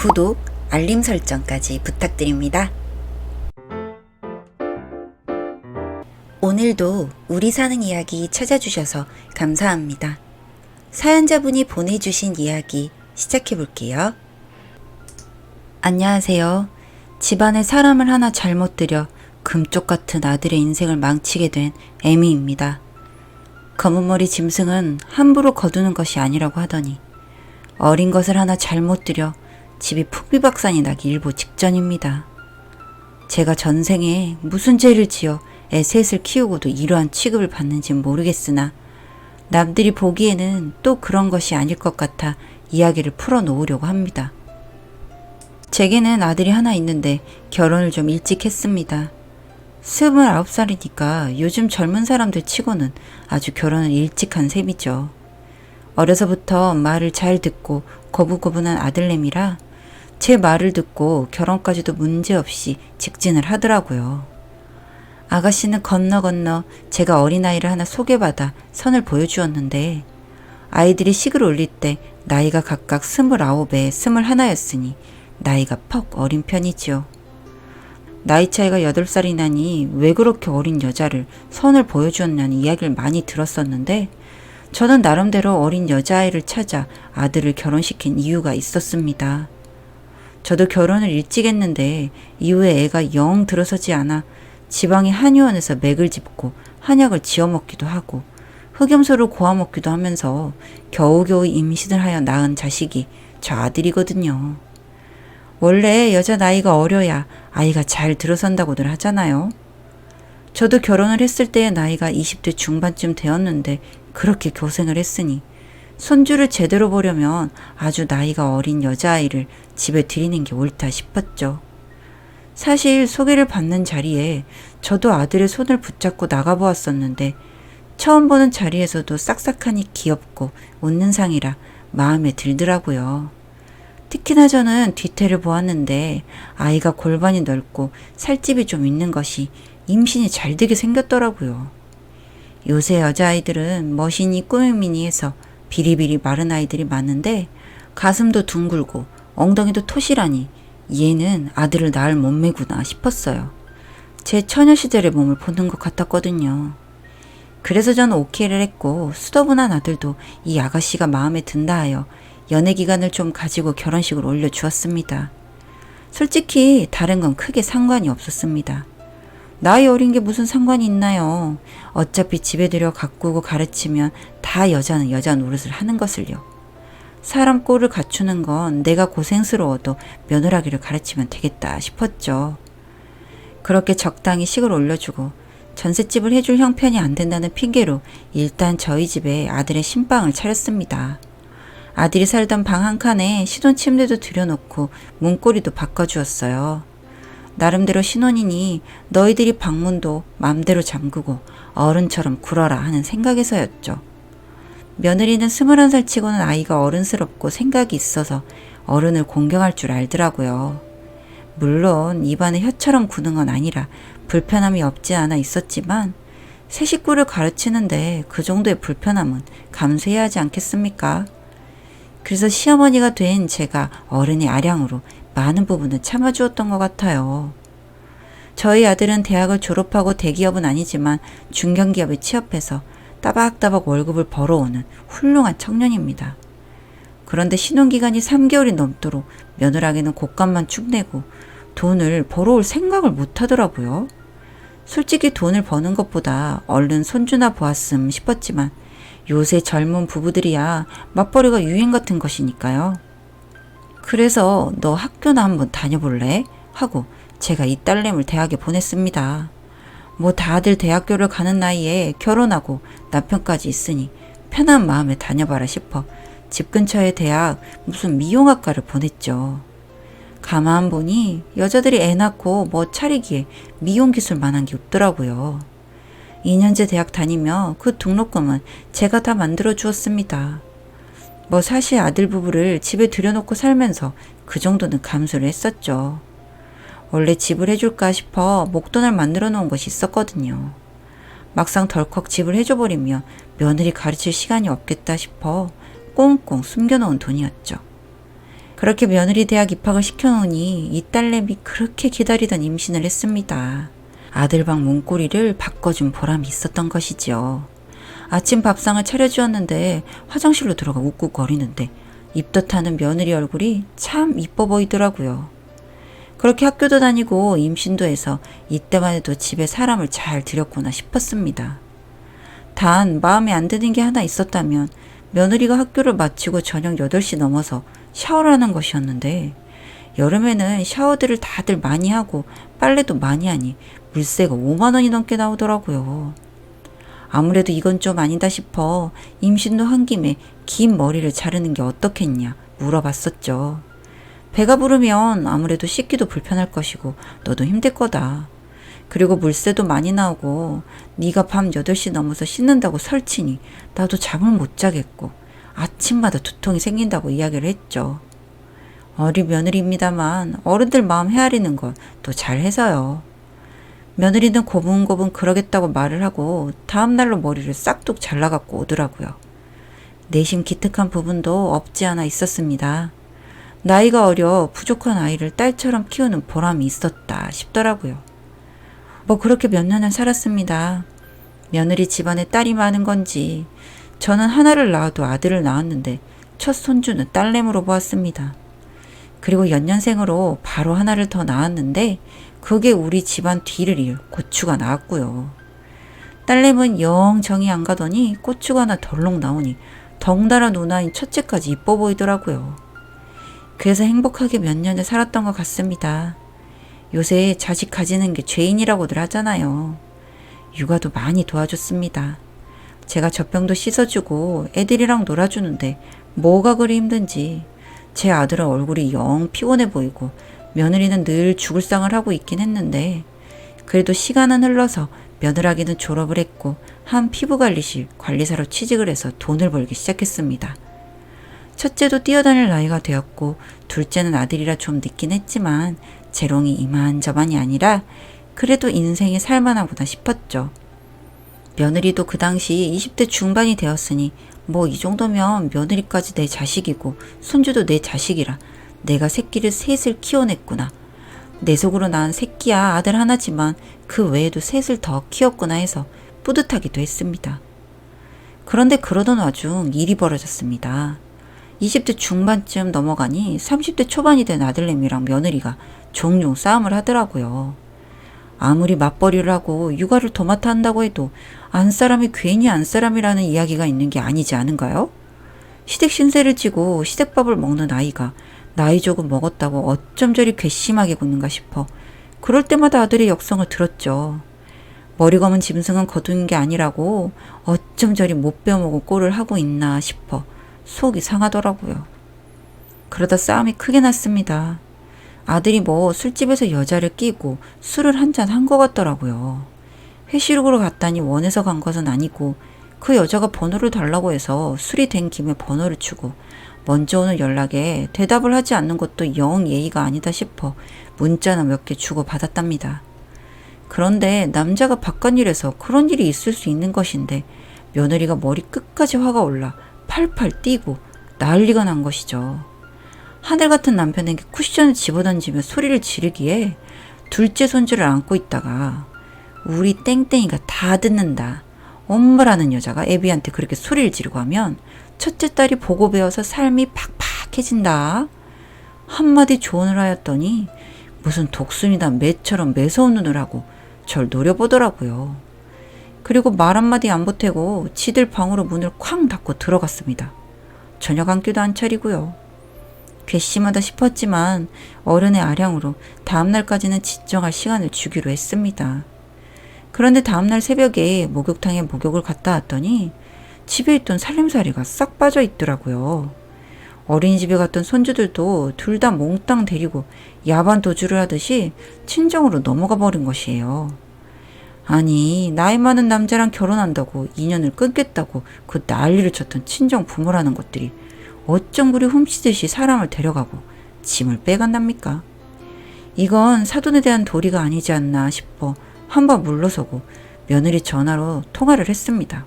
구독, 알림 설정까지 부탁드립니다. 오늘도 우리 사는 이야기 찾아주셔서 감사합니다. 사연자분이 보내주신 이야기 시작해볼게요. 안녕하세요. 집안에 사람을 하나 잘못 들여 금쪽 같은 아들의 인생을 망치게 된 애미입니다. 검은머리 짐승은 함부로 거두는 것이 아니라고 하더니 어린 것을 하나 잘못 들여 집이 풍비박산이 나기 일보 직전입니다. 제가 전생에 무슨 죄를 지어 애 셋을 키우고도 이러한 취급을 받는진 모르겠으나 남들이 보기에는 또 그런 것이 아닐 것 같아 이야기를 풀어놓으려고 합니다. 제게는 아들이 하나 있는데 결혼을 좀 일찍 했습니다. 29살이니까 요즘 젊은 사람들 치고는 아주 결혼을 일찍 한 셈이죠. 어려서부터 말을 잘 듣고 거부거분한 아들내미라 제 말을 듣고 결혼까지도 문제없이 직진을 하더라고요. 아가씨는 건너 제가 어린아이를 하나 소개받아 선을 보여주었는데 아이들이 식을 올릴 때 나이가 각각 29에 21였으니 나이가 퍽 어린 편이지요. 나이 차이가 8살이 나니 왜 그렇게 어린 여자를 선을 보여주었냐는 이야기를 많이 들었었는데 저는 나름대로 어린 여자아이를 찾아 아들을 결혼시킨 이유가 있었습니다. 저도 결혼을 일찍 했는데 이후에 애가 영 들어서지 않아 지방의 한의원에서 맥을 짚고 한약을 지어 먹기도 하고 흑염소를 고아 먹기도 하면서 겨우겨우 임신을 하여 낳은 자식이 저 아들이거든요. 원래 여자 나이가 어려야 아이가 잘 들어선다고들 하잖아요. 저도 결혼을 했을 때의 나이가 20대 중반쯤 되었는데 그렇게 고생을 했으니 손주를 제대로 보려면 아주 나이가 어린 여자아이를 집에 들이는 게 옳다 싶었죠. 사실 소개를 받는 자리에 저도 아들의 손을 붙잡고 나가보았었는데 처음 보는 자리에서도 싹싹하니 귀엽고 웃는 상이라 마음에 들더라고요. 특히나 저는 뒤태를 보았는데 아이가 골반이 넓고 살집이 좀 있는 것이 임신이 잘 되게 생겼더라고요. 요새 여자아이들은 머신이 꾸미미니 해서 비리비리 마른 아이들이 많은데 가슴도 둥글고 엉덩이도 토실하니 얘는 아들을 낳을 몸매구나 싶었어요. 제 처녀 시절의 몸을 보는 것 같았거든요. 그래서 저는 오케이를 했고 수더분한 아들도 이 아가씨가 마음에 든다 하여 연애 기간을 좀 가지고 결혼식을 올려주었습니다. 솔직히 다른 건 크게 상관이 없었습니다. 나이 어린 게 무슨 상관이 있나요? 어차피 집에 들여 가꾸고 가르치면 다 여자는 여자 노릇을 하는 것을요. 사람 꼴을 갖추는 건 내가 고생스러워도 며느라기를 가르치면 되겠다 싶었죠. 그렇게 적당히 식을 올려주고 전셋집을 해줄 형편이 안 된다는 핑계로 일단 저희 집에 아들의 신방을 차렸습니다. 아들이 살던 방 한 칸에 신혼 침대도 들여놓고 문고리도 바꿔주었어요. 나름대로 신혼이니 너희들이 방문도 맘대로 잠그고 어른처럼 굴어라 하는 생각에서였죠. 며느리는 21살 치고는 아이가 어른스럽고 생각이 있어서 어른을 공경할 줄 알더라고요. 물론 입안에 혀처럼 구는 건 아니라 불편함이 없지 않아 있었지만 새 식구를 가르치는데 그 정도의 불편함은 감수해야 하지 않겠습니까? 그래서 시어머니가 된 제가 어른의 아량으로 많은 부분을 참아주었던 것 같아요. 저희 아들은 대학을 졸업하고 대기업은 아니지만 중견기업에 취업해서 따박따박 월급을 벌어오는 훌륭한 청년입니다. 그런데 신혼기간이 3개월이 넘도록 며느라기는 곳간만 쭉 내고 돈을 벌어올 생각을 못 하더라고요. 솔직히 돈을 버는 것보다 얼른 손주나 보았음 싶었지만 요새 젊은 부부들이야 맞벌이가 유행 같은 것이니까요. 그래서 너 학교나 한번 다녀볼래? 하고 제가 이 딸내미를 대학에 보냈습니다. 뭐 다들 대학교를 가는 나이에 결혼하고 남편까지 있으니 편한 마음에 다녀봐라 싶어 집 근처의 대학 무슨 미용학과를 보냈죠. 가만 보니 여자들이 애 낳고 뭐 차리기에 미용 기술만한 게 없더라고요. 2년제 대학 다니며 그 등록금은 제가 다 만들어 주었습니다. 뭐 사실 아들 부부를 집에 들여놓고 살면서 그 정도는 감수를 했었죠. 원래 집을 해줄까 싶어 목돈을 만들어 놓은 것이 있었거든요. 막상 덜컥 집을 해줘버리며 며느리 가르칠 시간이 없겠다 싶어 꽁꽁 숨겨놓은 돈이었죠. 그렇게 며느리 대학 입학을 시켜놓으니 이 딸내미 그렇게 기다리던 임신을 했습니다. 아들방 문고리를 바꿔준 보람이 있었던 것이지요. 아침 밥상을 차려주었는데 화장실로 들어가 욱욱거리는데 입덧하는 며느리 얼굴이 참 이뻐 보이더라고요. 그렇게 학교도 다니고 임신도 해서 이때만 해도 집에 사람을 잘 들였구나 싶었습니다. 단 마음에 안 드는 게 하나 있었다면 며느리가 학교를 마치고 저녁 8시 넘어서 샤워를 하는 것이었는데 여름에는 샤워들을 다들 많이 하고 빨래도 많이 하니 물세가 5만 원이 넘게 나오더라고요. 아무래도 이건 좀 아니다 싶어 임신도 한 김에 긴 머리를 자르는 게 어떻겠냐 물어봤었죠. 배가 부르면 아무래도 씻기도 불편할 것이고 너도 힘들 거다. 그리고 물세도 많이 나오고 네가 밤 8시 넘어서 씻는다고 설치니 나도 잠을 못 자겠고 아침마다 두통이 생긴다고 이야기를 했죠. 어린 며느리입니다만 어른들 마음 헤아리는 건 또 잘해서요. 며느리는 고분고분 그러겠다고 말을 하고 다음날로 머리를 싹둑 잘라갖고 오더라고요. 내심 기특한 부분도 없지 않아 있었습니다. 나이가 어려 부족한 아이를 딸처럼 키우는 보람이 있었다 싶더라고요. 뭐 그렇게 몇 년을 살았습니다. 며느리 집안에 딸이 많은 건지 저는 하나를 낳아도 아들을 낳았는데 첫 손주는 딸내미로 보았습니다. 그리고 연년생으로 바로 하나를 더 낳았는데 그게 우리 집안 뒤를 이을 고추가 나왔고요. 딸내미는 영 정이 안 가더니 고추가 하나 덜렁 나오니 덩달아 누나인 첫째까지 이뻐 보이더라고요. 그래서 행복하게 몇 년을 살았던 것 같습니다. 요새 자식 가지는 게 죄인이라고들 하잖아요. 육아도 많이 도와줬습니다. 제가 젖병도 씻어주고 애들이랑 놀아주는데 뭐가 그리 힘든지. 제 아들은 얼굴이 영 피곤해 보이고 며느리는 늘 죽을 상을 하고 있긴 했는데 그래도 시간은 흘러서 며느라기는 졸업을 했고 한 피부관리실 관리사로 취직을 해서 돈을 벌기 시작했습니다. 첫째도 뛰어다닐 나이가 되었고 둘째는 아들이라 좀 늦긴 했지만 재롱이 이만저만이 아니라 그래도 인생이 살만하구나 싶었죠. 며느리도 그 당시 20대 중반이 되었으니 뭐 이 정도면 며느리까지 내 자식이고 손주도 내 자식이라 내가 새끼를 셋을 키워냈구나. 내 속으로 낳은 새끼야 아들 하나지만 그 외에도 셋을 더 키웠구나 해서 뿌듯하기도 했습니다. 그런데 그러던 와중 일이 벌어졌습니다. 20대 중반쯤 넘어가니 30대 초반이 된 아들내미랑 며느리가 종종 싸움을 하더라고요. 아무리 맞벌이를 하고 육아를 도맡아 한다고 해도 안사람이 괜히 안사람이라는 이야기가 있는 게 아니지 않은가요? 시댁 신세를 지고 시댁밥을 먹는 아이가 나이 조금 먹었다고 어쩜 저리 괘씸하게 굴는가 싶어 그럴 때마다 아들의 역성을 들었죠. 머리 검은 짐승은 거두는 게 아니라고 어쩜 저리 못 배워먹은 꼴을 하고 있나 싶어 속이 상하더라고요. 그러다 싸움이 크게 났습니다. 아들이 뭐 술집에서 여자를 끼고 술을 한잔 한 것 같더라고요. 회식으로 갔다니 원해서 간 것은 아니고 그 여자가 번호를 달라고 해서 술이 된 김에 번호를 주고 먼저 오는 연락에 대답을 하지 않는 것도 영 예의가 아니다 싶어 문자나 몇 개 주고 받았답니다. 그런데 남자가 바깥일에서 그런 일이 있을 수 있는 것인데 며느리가 머리 끝까지 화가 올라 팔팔 뛰고 난리가 난 것이죠. 하늘 같은 남편에게 쿠션을 집어던지며 소리를 지르기에 둘째 손주를 안고 있다가 우리 땡땡이가 다 듣는다. 엄마라는 여자가 애비한테 그렇게 소리를 지르고 하면 첫째 딸이 보고 배워서 삶이 팍팍해진다. 한마디 조언을 하였더니 무슨 독순이다 매처럼 매서운 눈을 하고 절 노려보더라고요. 그리고 말 한마디 안 보태고 지들 방으로 문을 쾅 닫고 들어갔습니다. 저녁 한 끼도 안 차리고요. 괘씸하다 싶었지만 어른의 아량으로 다음날까지는 진정할 시간을 주기로 했습니다. 그런데 다음날 새벽에 목욕탕에 목욕을 갔다 왔더니 집에 있던 살림살이가 싹 빠져 있더라고요. 어린이집에 갔던 손주들도 둘 다 몽땅 데리고 야반 도주를 하듯이 친정으로 넘어가 버린 것이에요. 아니 나이 많은 남자랑 결혼한다고 인연을 끊겠다고 그 난리를 쳤던 친정 부모라는 것들이 어쩜 그리 훔치듯이 사람을 데려가고 짐을 빼간답니까? 이건 사돈에 대한 도리가 아니지 않나 싶어 한번 물러서고 며느리 전화로 통화를 했습니다.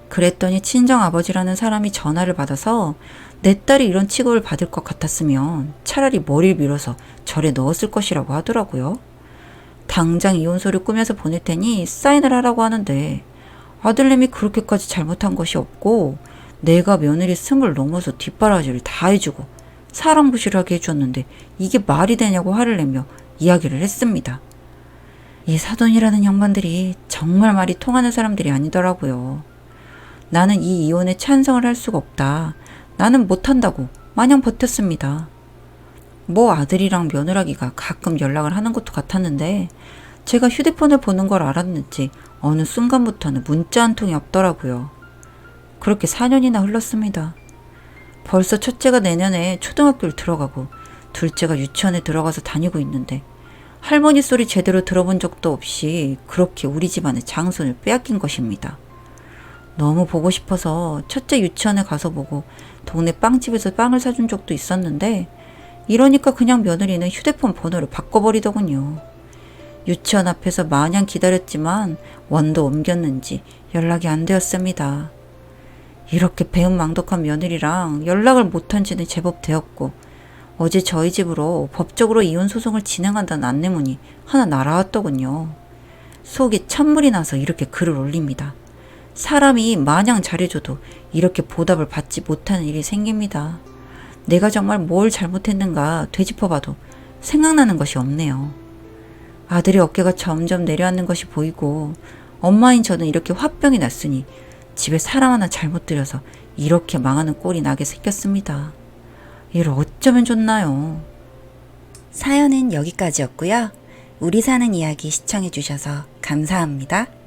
그랬더니 친정아버지라는 사람이 전화를 받아서 내 딸이 이런 취급을 받을 것 같았으면 차라리 머리를 밀어서 절에 넣었을 것이라고 하더라고요. 당장 이혼서를 꾸며서 보낼 테니 사인을 하라고 하는데 아들내미 그렇게까지 잘못한 것이 없고 내가 며느리 승을 넘어서 뒷바라지를 다 해주고 사람 구실하게 해줬는데 이게 말이 되냐고 화를 내며 이야기를 했습니다. 이 사돈이라는 양반들이 정말 말이 통하는 사람들이 아니더라고요. 나는 이 이혼에 찬성을 할 수가 없다. 나는 못한다고 마냥 버텼습니다. 뭐 아들이랑 며느라기가 가끔 연락을 하는 것도 같았는데 제가 휴대폰을 보는 걸 알았는지 어느 순간부터는 문자 한 통이 없더라고요. 그렇게 4년이나 흘렀습니다. 벌써 첫째가 내년에 초등학교를 들어가고 둘째가 유치원에 들어가서 다니고 있는데 할머니 소리 제대로 들어본 적도 없이 그렇게 우리 집안의 장손을 빼앗긴 것입니다. 너무 보고 싶어서 첫째 유치원에 가서 보고 동네 빵집에서 빵을 사준 적도 있었는데 이러니까 그냥 며느리는 휴대폰 번호를 바꿔버리더군요. 유치원 앞에서 마냥 기다렸지만 원도 옮겼는지 연락이 안 되었습니다. 이렇게 배은망덕한 며느리랑 연락을 못한 지는 제법 되었고 어제 저희 집으로 법적으로 이혼 소송을 진행한다는 안내문이 하나 날아왔더군요. 속이 찬물이 나서 이렇게 글을 올립니다. 사람이 마냥 잘해줘도 이렇게 보답을 받지 못하는 일이 생깁니다. 내가 정말 뭘 잘못했는가 되짚어봐도 생각나는 것이 없네요. 아들의 어깨가 점점 내려앉는 것이 보이고 엄마인 저는 이렇게 화병이 났으니 집에 사람 하나 잘못 들여서 이렇게 망하는 꼴이 나게 생겼습니다. 이를 어쩌면 좋나요? 사연은 여기까지였고요. 우리 사는 이야기 시청해주셔서 감사합니다.